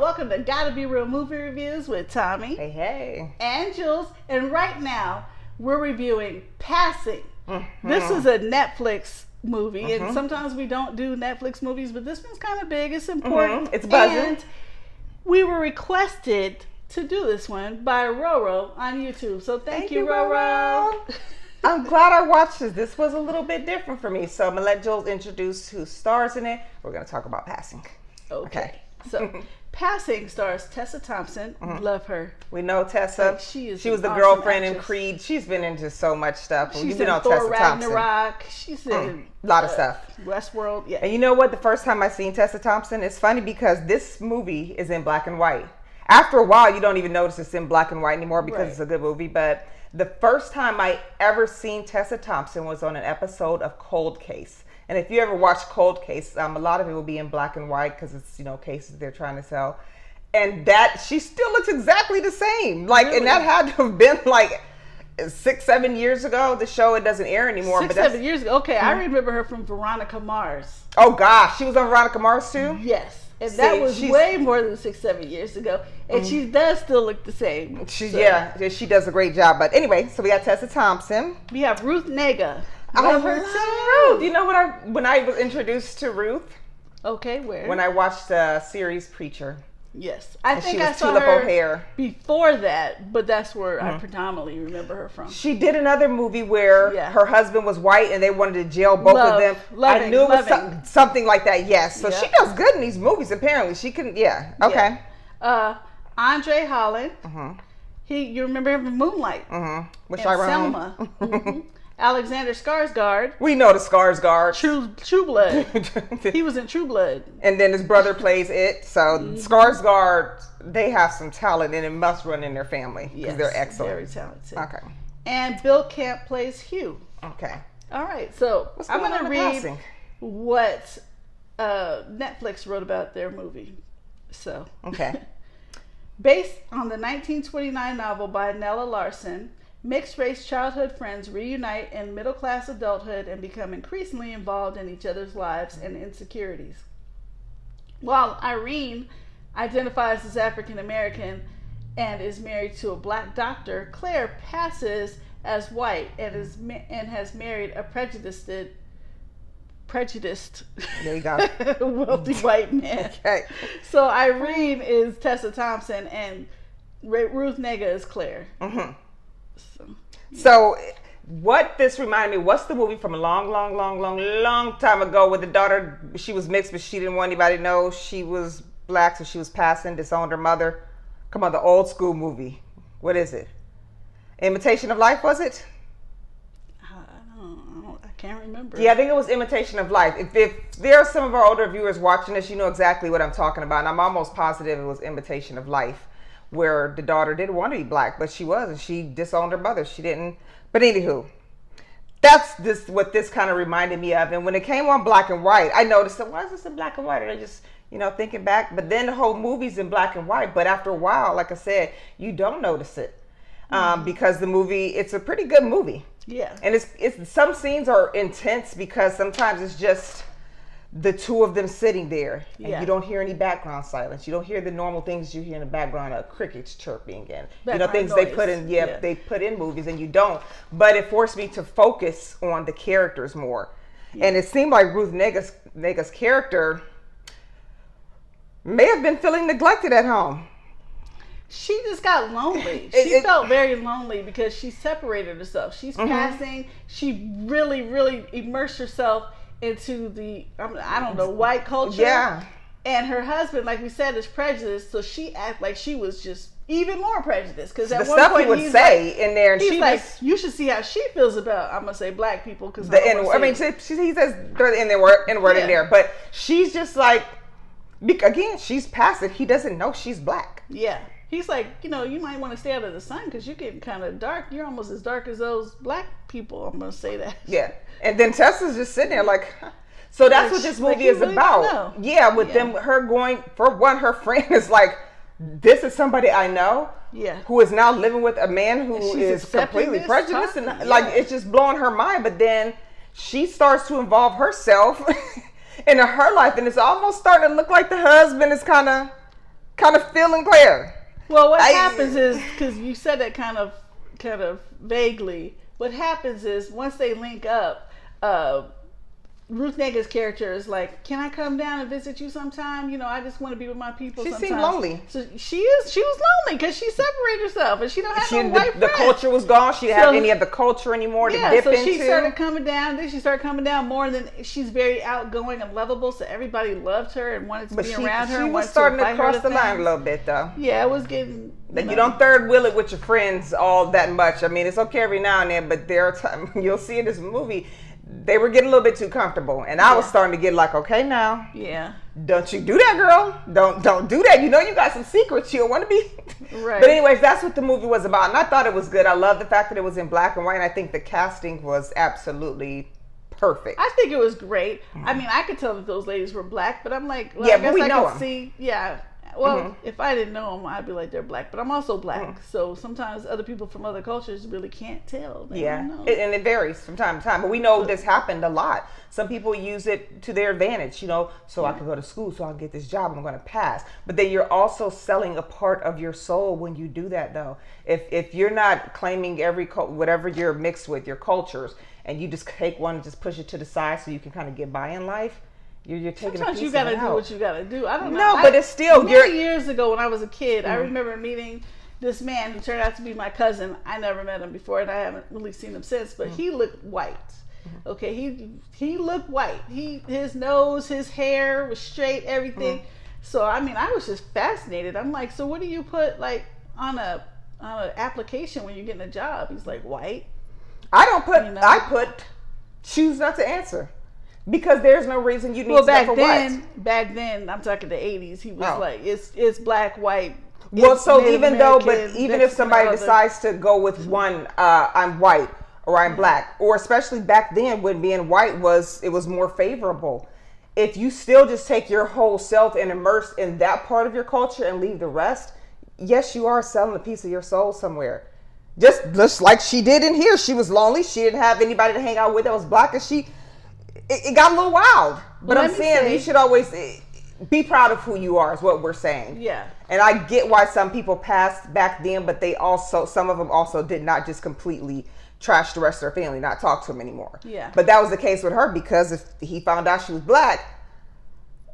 welcome to GottaBeReel movie reviews with Thommi. Hey. And Jules. And right now, we're reviewing Passing. This is a Netflix movie, and sometimes we don't do Netflix movies, but this one's kind of big. It's important. It's buzzing. And we were requested to do this one by Roro on YouTube. So thank you, Roro. I'm glad I watched this. This was a little bit different for me. So I'm going to let Jules introduce who stars in it. We're going to talk about Passing. Okay. So Passing stars Tessa Thompson. Love her. We know Tessa. Like, she was an the awesome girlfriend actress. in Creed. She's been into so much stuff. She's been in on Thor Tessa Thompson. Ragnarok. She's in A lot of stuff. Westworld. Yeah. And you know what? The first time I seen Tessa Thompson, it's funny because this movie is in black and white. After a while, you don't even notice it's in black and white anymore because it's a good movie. But the first time I ever seen Tessa Thompson was on an episode of Cold Case. And if you ever watch Cold Case, a lot of it will be in black and white because it's, cases they're trying to sell. And that, she still looks exactly the same. Like, really? And that had to have been like 6-7 years ago. The show, it doesn't air anymore. 6-7 years ago. Okay, I remember her from Veronica Mars. Oh gosh, she was on Veronica Mars too? Yes. And that was way more than 6-7 years ago. And she does still look the same. Yeah, she does a great job. But anyway, so we got Tessa Thompson. We have Ruth Negga. I love her too. Ruth. You know what? When I was introduced to Ruth? Okay, where? When I watched the series Preacher. Yes. I think I saw Tulip her O'Hare. Before that, but that's where I predominantly remember her from. She did another movie where her husband was white and they wanted to jail both of them. I knew it was something like that, yes. So she does good in these movies, apparently. She can, okay. Yeah. Andre Holland. You remember him from Moonlight. Which and I Selma. Alexander Skarsgård. We know the Skarsgård. True Blood. He was in True Blood. And then his brother plays it. So Skarsgård, they have some talent and it must run in their family because they're excellent. Very talented. Okay. And Bill Camp plays Hugh. Okay. All right. So I'm going to read what Netflix wrote about their movie. So. Okay. Based on the 1929 novel by Nella Larson, mixed-race childhood friends reunite in middle-class adulthood and become increasingly involved in each other's lives and insecurities. While Irene identifies as African-American and is married to a black doctor, Claire passes as white and has married a prejudiced there you go. wealthy white man. Okay. So Irene is Tessa Thompson and Ruth Negga is Claire. So what this reminded me, what's the movie from a long time ago where the daughter, she was mixed, but she didn't want anybody to know she was black, so she was passing, disowned her mother. Come on, the old school movie. What is it? Imitation of Life, was it? I can't remember. Yeah, I think it was Imitation of Life. If there are some of our older viewers watching this, you know exactly what I'm talking about. And I'm almost positive it was Imitation of Life, where the daughter didn't want to be black, but she was, and she disowned her mother. She didn't. But anywho, that's what this kind of reminded me of. And when it came on black and white, I noticed that, why is this in black and white? And I just, thinking back. But then the whole movie's in black and white. But after a while, like I said, you don't notice it because the movie, it's a pretty good movie. Yeah. And it's some scenes are intense because sometimes it's just the two of them sitting there and you don't hear any background silence. You don't hear the normal things you hear in the background of crickets chirping and things noise. They put in they put in movies and you don't. But it forced me to focus on the characters more. And it seemed like Ruth Negga's character may have been feeling neglected at home. She just got lonely. She felt very lonely because she separated herself. She's passing. She really, really immersed herself into the, white culture. Yeah. And her husband, like we said, is prejudiced. So she acted like she was just even more prejudiced. Because at one point he would say in there, and he's like, you should see how she feels about, I'm going to say black people. Because he says throw the N-word in there. But she's just like, again, she's passive. He doesn't know she's black. Yeah. He's like, you might want to stay out of the sun because you're getting kind of dark. You're almost as dark as those black people. I'm going to say that. Yeah. And then Tessa's just sitting there like, so that's what this movie is about. Yeah, with them, her going, for one, her friend is like, this is somebody I know who is now living with a man who is completely prejudiced. And like, it's just blowing her mind. But then she starts to involve herself into her life. And it's almost starting to look like the husband is kind of kind of feeling clear. Well, what happens is, because you said that kind of vaguely, what happens is once they link up, Ruth Nega's character is like, can I come down and visit you sometime? You know, I just want to be with my people sometimes. She seemed lonely. So she was lonely because she separated herself and she don't have no white the friends. culture was gone. She didn't have any of the culture anymore to dip into. She started coming down. Then she started coming down more than she's very outgoing and lovable, so everybody loved her and wanted to be around her. She was starting to cross the line a little bit, though. Yeah, it was getting... You don't third wheel it with your friends all that much. I mean, it's okay every now and then, but there are times, you'll see in this movie, they were getting a little bit too comfortable, and I was starting to get like, okay, now, don't you do that, girl? Don't do that. You know, you got some secrets. You don't want to be. Right. But anyways, that's what the movie was about, and I thought it was good. I love the fact that it was in black and white, and I think the casting was absolutely perfect. I think it was great. I mean, I could tell that those ladies were black, but I'm like, well, yeah, I guess but we I know could see, Well, if I didn't know them, I'd be like, they're black. But I'm also black. So sometimes other people from other cultures really can't tell. They don't know. And it varies from time to time. But we know this happened a lot. Some people use it to their advantage, you know, so I can go to school, so I can get this job, I'm going to pass. But then you're also selling a part of your soul when you do that, though. If you're not claiming whatever you're mixed with, your cultures, and you just take one and just push it to the side so you can kind of get by in life, you're taking sometimes a piece you gotta of it do out. what you gotta do. I don't know. No, but it's still many years ago when I was a kid, I remember meeting this man who turned out to be my cousin. I never met him before, and I haven't really seen him since. But he looked white. Okay, he looked white. His nose, his hair was straight, everything. So I mean, I was just fascinated. I'm like, so what do you put like on a application when you're getting a job? He's like, white. I don't put. You know? I put choose not to answer. Because there's no reason you need to know for what. Back then, I'm talking the 80s, he was like, it's black, white. Well, so even if somebody decides to go with one, I'm white or I'm black, or especially back then when being white was more favorable. If you still just take your whole self and immerse in that part of your culture and leave the rest, yes, you are selling a piece of your soul somewhere. Just like she did in here. She was lonely. She didn't have anybody to hang out with that was black, and it got a little wild. But I'm saying you should always be proud of who you are is what we're saying. Yeah. And I get why some people passed back then, but some of them also did not just completely trash the rest of their family, not talk to them anymore. Yeah. But that was the case with her, because if he found out she was black,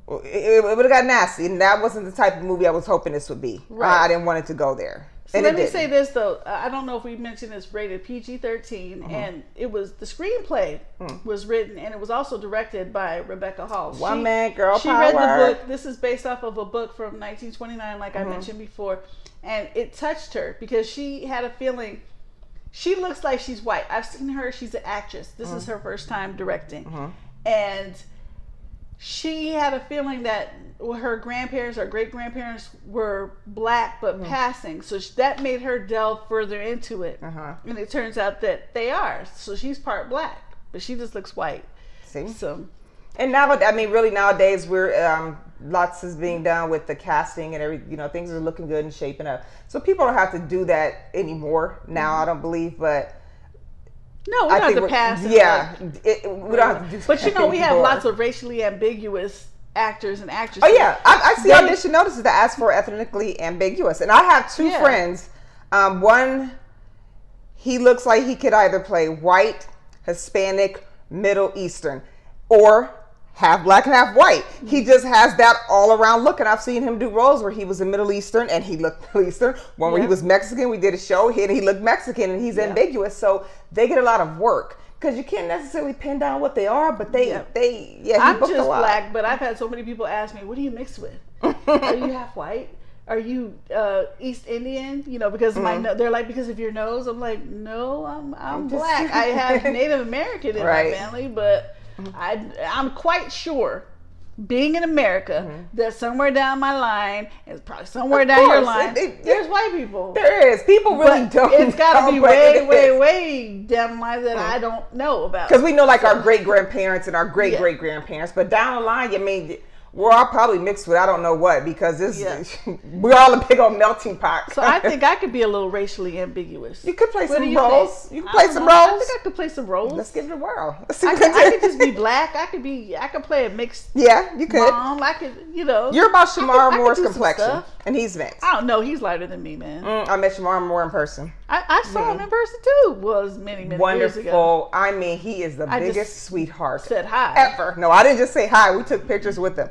it would have got nasty. And that wasn't the type of movie I was hoping this would be. Right. I didn't want it to go there. So let me say this though, I don't know if we mentioned this, rated PG-13, and it was, the screenplay was written, and it was also directed by Rebecca Hall. One man, girl she power. Read the book. This is based off of a book from 1929, like I mentioned before, and it touched her because she had a feeling. She looks like she's white. I've seen her. She's an actress. This is her first time directing, and she had a feeling that her grandparents or great grandparents were black but passing, so that made her delve further into it, and it turns out that they are. So she's part black, but she just looks white. See, so and now, I mean, really nowadays we're lots is being done with the casting and things are looking good and shaping up. So people don't have to do that anymore now. I don't believe, but. No, we don't have to pass. Yeah, we don't have to do. But we have lots of racially ambiguous actors and actresses. Oh yeah, I see audition notices that ask for ethnically ambiguous, and I have two friends. One, he looks like he could either play white, Hispanic, Middle Eastern, or half black and half white. He just has that all around look, and I've seen him do roles where he was a Middle Eastern and he looked Middle Eastern. One where he was Mexican, we did a show and he looked Mexican, and he's ambiguous. So they get a lot of work because you can't necessarily pin down what they are, but I'm just black, but I've had so many people ask me, what do you mix with? Are you half white? Are you East Indian? Because they're like, because of your nose. I'm like, no, I'm black. I have Native American in my family, but I'm quite sure, being in America, that somewhere down my line, and probably somewhere down your line, there's white people. There is. People really don't. It's got to be way down the line that I don't know about. Because we know, like, our great grandparents and our great great grandparents, but down the line, I mean, We're all probably mixed with I don't know what, because this Yeah. we're all a big old melting pot. So I think I could be a little racially ambiguous. You could play What do some you roles. think? You can I play don't some know. I roles. think I could play some roles. Let's give it a whirl. Let's see I what could just be black. I could play a mixed Yeah, you could. mom. I could, You're about I Shamar could Moore's do some complexion, stuff. and he's mixed. I don't know. He's lighter than me, man. I met Shamar Moore in person. I saw him in person too. Was many years ago. Wonderful. I mean, he is the I just biggest sweetheart said hi. ever. No, I didn't just say hi. We took pictures with him,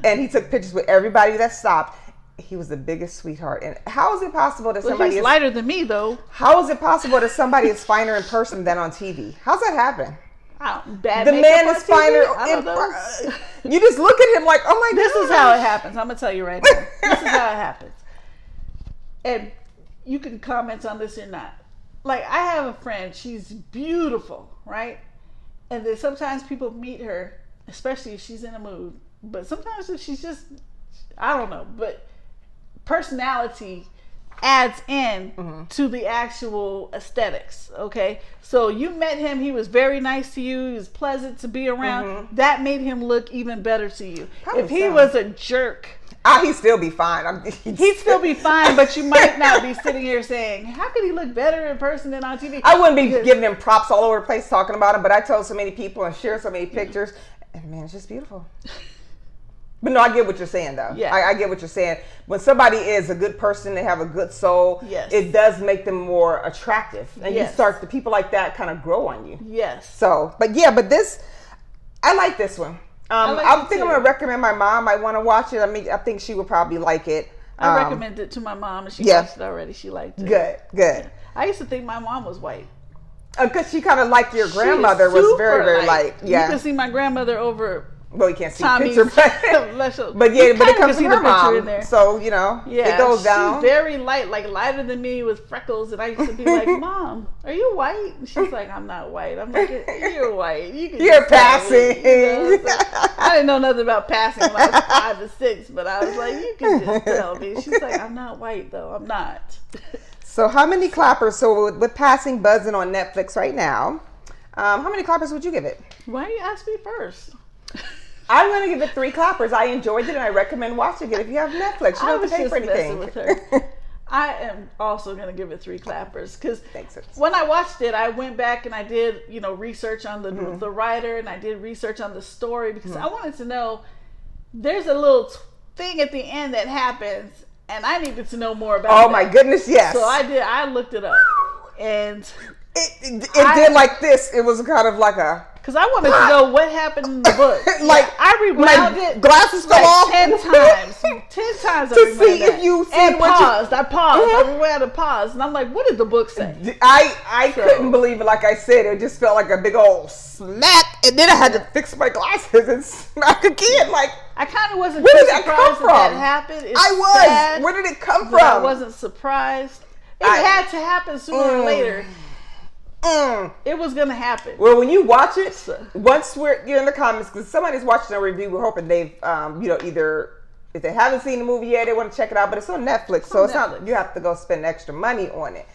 and he took pictures with everybody that stopped. He was the biggest sweetheart. And how is it possible that somebody he's lighter than me though? How is it possible that somebody is finer in person than on TV? How's that happen? Bad The makeup man on is TV? finer I don't in know. person. You just look at him like, oh my god. This is how it happens. I'm gonna tell you right now. This is how it happens. And you can comment on this or not. Like, I have a friend, she's beautiful, right? And then sometimes people meet her, especially if she's in a mood. But sometimes if she's just, I don't know, but personality adds in to the actual aesthetics, okay? So you met him, he was very nice to you, he was pleasant to be around. That made him look even better to you. Probably if he so. was a jerk, He'd still be fine. he'd still be fine, but you might not be sitting here saying, how could he look better in person than on TV? I wouldn't be giving him props all over the place talking about him, but I told so many people and shared so many pictures, and man, it's just beautiful. But no, I get what you're saying, though. Yeah. I get what you're saying. When somebody is a good person, they have a good soul, Yes. it does make them more attractive. And Yes. you start, the people like that kind of grow on you. Yes. So, but yeah, but this, I like this one. like I it think too. I'm going to recommend my mom. I want to watch it. I mean, I think she would probably like it. I recommended it to my mom, and she yeah. watched it already. She liked it. Good. I used to think my mom was white. Because she kind of like your She grandmother is was very, super very light. Yeah. You can see my grandmother over Well, you can't see the Tommy's. picture, but yeah, but it comes from her mom. So, you know, it goes down. She's very light, like lighter than me with freckles. And I used to be like, Mom, are you white? And she's like, I'm not white. I'm like, you're white. You're passing. You know? So I didn't know nothing about passing when I was 5 or 6, but I was like, you can just tell me. She's like, I'm not white, though. I'm not. So how many clappers? So with Passing buzzing on Netflix right now, how many clappers would you give it? Why do you ask me first? I'm going to give it 3 clappers. I enjoyed it and I recommend watching it if you have Netflix. You don't have to pay for anything. With her. I am also going to give it 3 clappers because Thanks. when I watched it, I went back and I did, research on the writer, and I did research on the story because I wanted to know, there's a little thing at the end that happens and I needed to know more about it. Oh my goodness, yes. So I looked it up, and it did like this. It was kind of like a, because I wanted to know what happened in the book. like I rewound my it glasses fell like off 10 times. 10 times I To rewound see that. if you see and what you- paused. I paused. I rewound and paused, and I'm like, what did the book say? I couldn't believe it. Like I said, it just felt like a big old smack, and then I had to fix my glasses and smack again. Like, I kind of wasn't where too did that come surprised that from? happened. It's I was. sad, Where did it come but I from? wasn't surprised. It had to happen sooner or later. It was gonna happen. Well, when you watch it, once you're in the comments, because somebody's watching a review, we're hoping they've, either if they haven't seen the movie yet, they want to check it out. But it's on Netflix, so it's not you have to go spend extra money on it.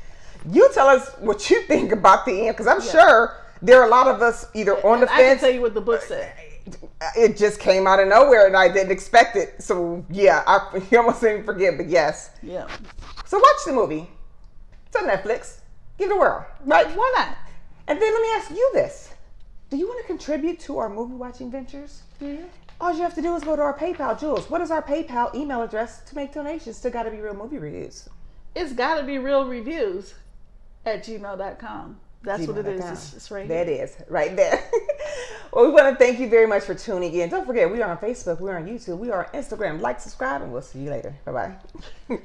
You tell us what you think about the end, because I'm sure there are a lot of us either on the I can fence. tell you what the book said. It just came out of nowhere, and I didn't expect it. So yeah, you almost didn't forget, but yes. Yeah. So watch the movie. It's on Netflix. Give it a whirl, right? Why not? And then let me ask you this. Do you want to contribute to our movie watching ventures? Mm-hmm. All you have to do is go to our PayPal. Jules, what is our PayPal email address to make donations to GottaBeReel movie reviews? It's gotta be real reviews at gmail.com. That's what it is. It's right there. here. It is, right there. Well, we want to thank you very much for tuning in. Don't forget, we are on Facebook, we are on YouTube, we are on Instagram. Like, subscribe, and we'll see you later. Bye-bye.